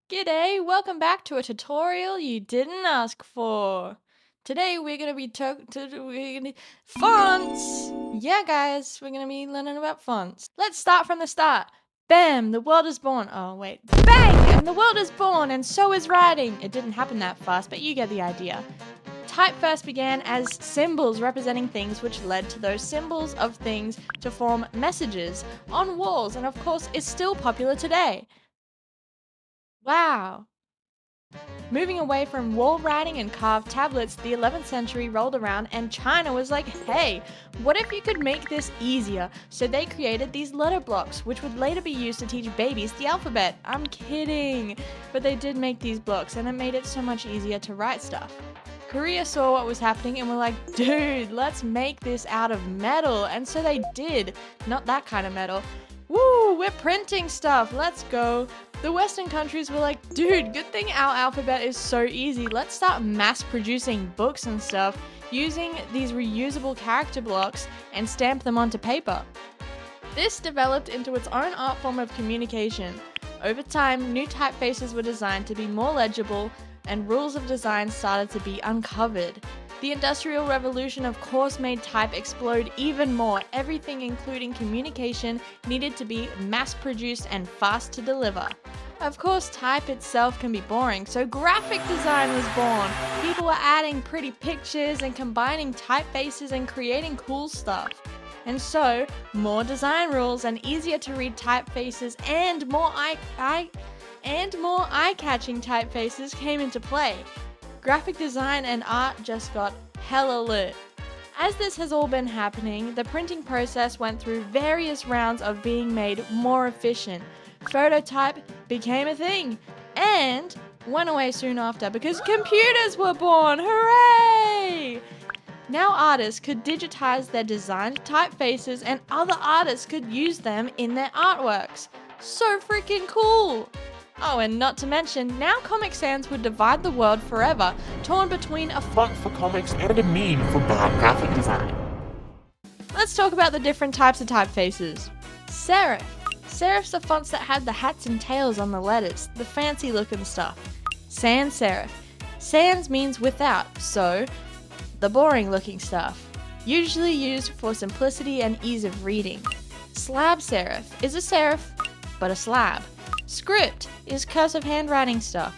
G'day, welcome back to a tutorial you didn't ask for. Today we're gonna be fonts. Yeah, guys, we're gonna be learning about fonts. Let's start from the start. Bam, the world is born. Oh wait, bang, and the world is born, and so is writing. It didn't happen that fast, but you get the idea. Type first began as symbols representing things, which led to those symbols of things to form messages on walls, and of course is still popular today. Wow. Moving away from wall writing and carved tablets, the 11th century rolled around and China was like, hey, what if you could make this easier? So they created these letter blocks, which would later be used to teach babies the alphabet. I'm kidding. But they did make these blocks and it made it so much easier to write stuff. Korea saw what was happening and were like, dude, let's make this out of metal. And so they did. Not that kind of metal. Woo, we're printing stuff, let's go. The Western countries were like, dude, good thing our alphabet is so easy. Let's start mass producing books and stuff using these reusable character blocks and stamp them onto paper. This developed into its own art form of communication. Over time, new typefaces were designed to be more legible and rules of design started to be uncovered. The Industrial Revolution of course made type explode even more. Everything including communication needed to be mass-produced and fast to deliver. Of course, type itself can be boring, so graphic design was born. People were adding pretty pictures and combining typefaces and creating cool stuff. And so, more design rules and easier to read typefaces and more eye-catching typefaces came into play. Graphic design and art just got hella lit. As this has all been happening, the printing process went through various rounds of being made more efficient. Phototype became a thing and went away soon after because computers were born. Hooray! Now artists could digitize their designed typefaces and other artists could use them in their artworks. So freaking cool! Oh, and not to mention, now Comic Sans would divide the world forever, torn between a font for comics and a meme for bad graphic design. Let's talk about the different types of typefaces. Serif. Serifs are fonts that have the hats and tails on the letters, the fancy looking stuff. Sans serif. Sans means without, so the boring looking stuff. Usually used for simplicity and ease of reading. Slab serif is a serif, but a slab. Script is cursive handwriting stuff.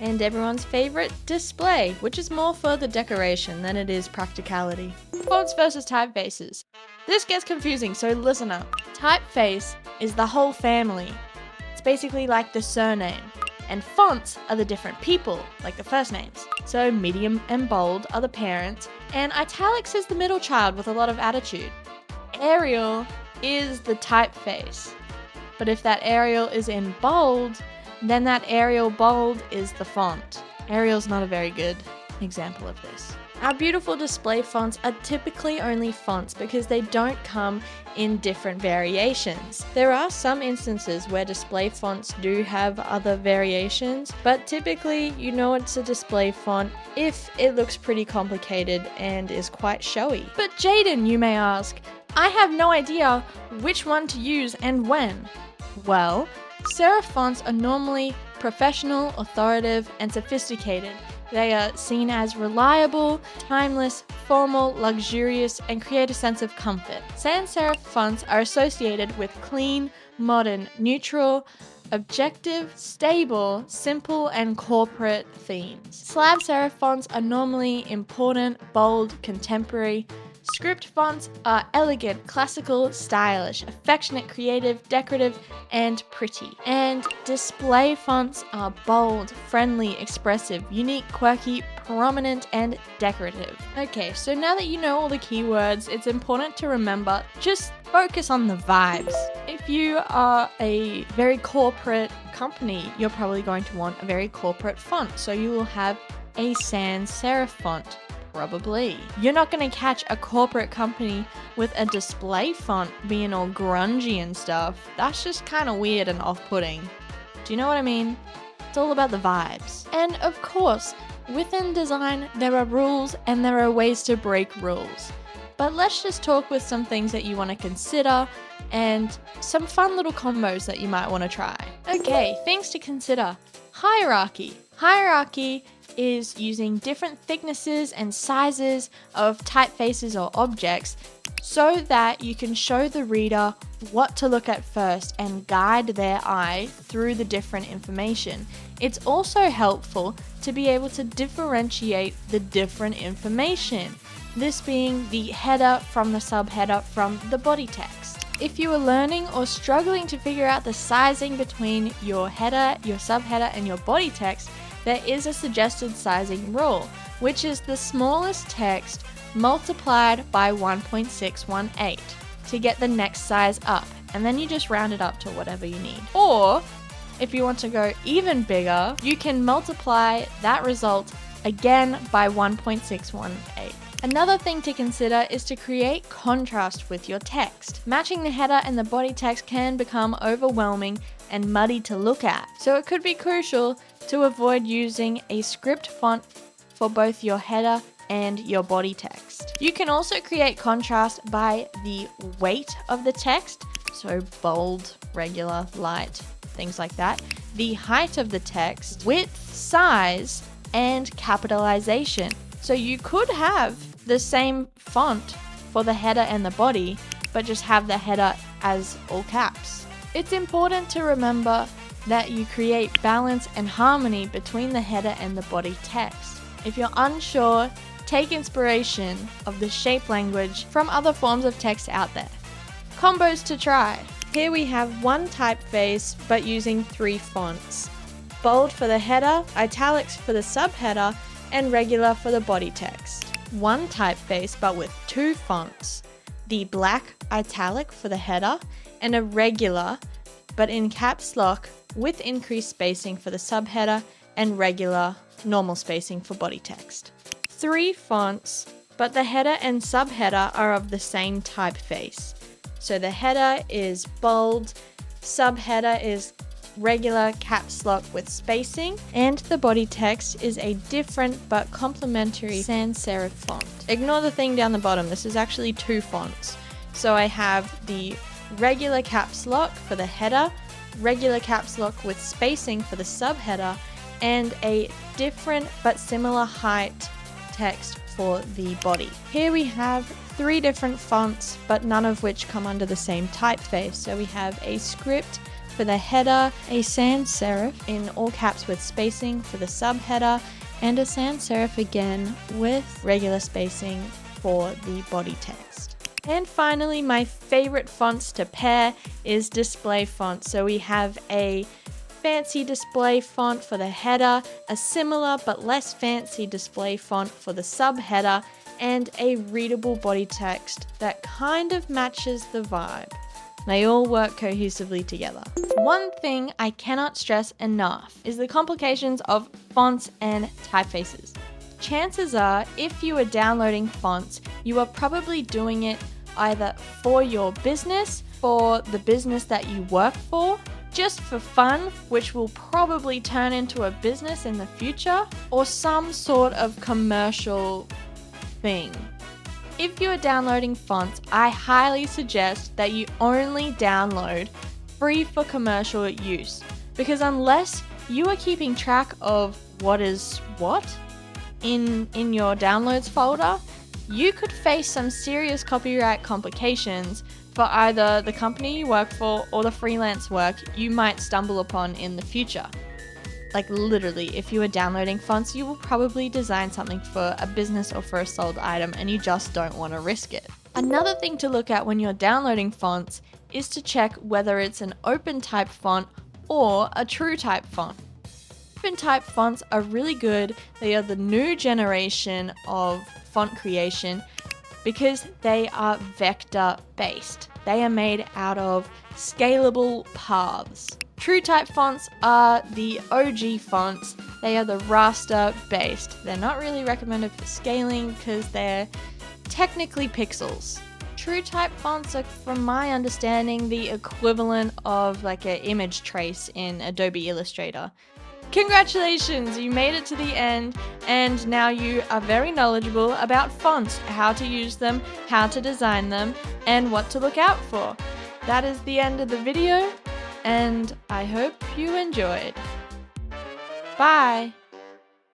And everyone's favorite, display, which is more for the decoration than it is practicality. Fonts versus typefaces. This gets confusing, so listen up. Typeface is the whole family. It's basically like the surname. And fonts are the different people, like the first names. So medium and bold are the parents, and italics is the middle child with a lot of attitude. Arial is the typeface. But if that Arial is in bold, then that Arial bold is the font. Arial's not a very good example of this. Our beautiful display fonts are typically only fonts because they don't come in different variations. There are some instances where display fonts do have other variations, but typically you know it's a display font if it looks pretty complicated and is quite showy. But Jaden, you may ask, I have no idea which one to use and when. Well, serif fonts are normally professional, authoritative, and sophisticated. They are seen as reliable, timeless, formal, luxurious, and create a sense of comfort. Sans serif fonts are associated with clean, modern, neutral, objective, stable, simple, and corporate themes. Slab serif fonts are normally important, bold, contemporary. Script fonts are elegant, classical, stylish, affectionate, creative, decorative, and pretty. And display fonts are bold, friendly, expressive, unique, quirky, prominent, and decorative. Okay, so now that you know all the keywords, it's important to remember, just focus on the vibes. If you are a very corporate company, you're probably going to want a very corporate font, so you will have a sans serif font. Probably. You're not going to catch a corporate company with a display font being all grungy and stuff. That's just kind of weird and off-putting. Do you know what I mean? It's all about the vibes. And of course, within design, there are rules and there are ways to break rules. But let's just talk with some things that you want to consider and some fun little combos that you might want to try. Okay, things to consider. Hierarchy. Hierarchy is using different thicknesses and sizes of typefaces or objects so that you can show the reader what to look at first and guide their eye through the different information. It's also helpful to be able to differentiate the different information, this being the header from the subheader from the body text. If you are learning or struggling to figure out the sizing between your header, your subheader, and your body text, there is a suggested sizing rule, which is the smallest text multiplied by 1.618 to get the next size up, and then you just round it up to whatever you need. Or, if you want to go even bigger, you can multiply that result again by 1.618. Another thing to consider is to create contrast with your text. Matching the header and the body text can become overwhelming and muddy to look at, so it could be crucial to avoid using a script font for both your header and your body text. You can also create contrast by the weight of the text, so bold, regular, light, things like that, the height of the text, width, size, and capitalization. So you could have the same font for the header and the body, but just have the header as all caps. It's important to remember that you create balance and harmony between the header and the body text. If you're unsure, take inspiration of the shape language from other forms of text out there. Combos to try. Here we have one typeface but using 3 fonts. Bold for the header, italics for the subheader, and regular for the body text. One typeface but with 2 fonts. The black italic for the header and a regular but in caps lock with increased spacing for the subheader and regular normal spacing for body text. 3 fonts, but the header and subheader are of the same typeface. So the header is bold, subheader is regular caps lock with spacing, and the body text is a different but complementary sans serif font. Ignore the thing down the bottom, this is actually 2 fonts. So I have the regular caps lock for the header, regular caps lock with spacing for the subheader, and a different but similar height text for the body. Here we have 3 different fonts, but none of which come under the same typeface. So we have a script for the header, a sans serif in all caps with spacing for the subheader, and a sans serif again with regular spacing for the body text. And finally, my favorite fonts to pair is display fonts. So we have a fancy display font for the header, a similar but less fancy display font for the subheader, and a readable body text that kind of matches the vibe. They all work cohesively together. One thing I cannot stress enough is the complications of fonts and typefaces. Chances are, if you are downloading fonts, you are probably doing it either for your business, for the business that you work for, just for fun, which will probably turn into a business in the future, or some sort of commercial thing. If you are downloading fonts, I highly suggest that you only download free for commercial use, because unless you are keeping track of what is what in your downloads folder, you could face some serious copyright complications for either the company you work for or the freelance work you might stumble upon in the future. Like literally, if you are downloading fonts, you will probably design something for a business or for a sold item and you just don't want to risk it. Another thing to look at when you're downloading fonts is to check whether it's an open type font or a true type font. Open type fonts are really good. They are the new generation of font creation because they are vector based. They are made out of scalable paths. True type fonts are the OG fonts. They are the raster based. They're not really recommended for scaling because they're technically pixels. True type fonts are, from my understanding, the equivalent of like an image trace in Adobe Illustrator. Congratulations, you made it to the end, and now you are very knowledgeable about fonts, how to use them, how to design them, and what to look out for. That is the end of the video, and I hope you enjoyed. Bye!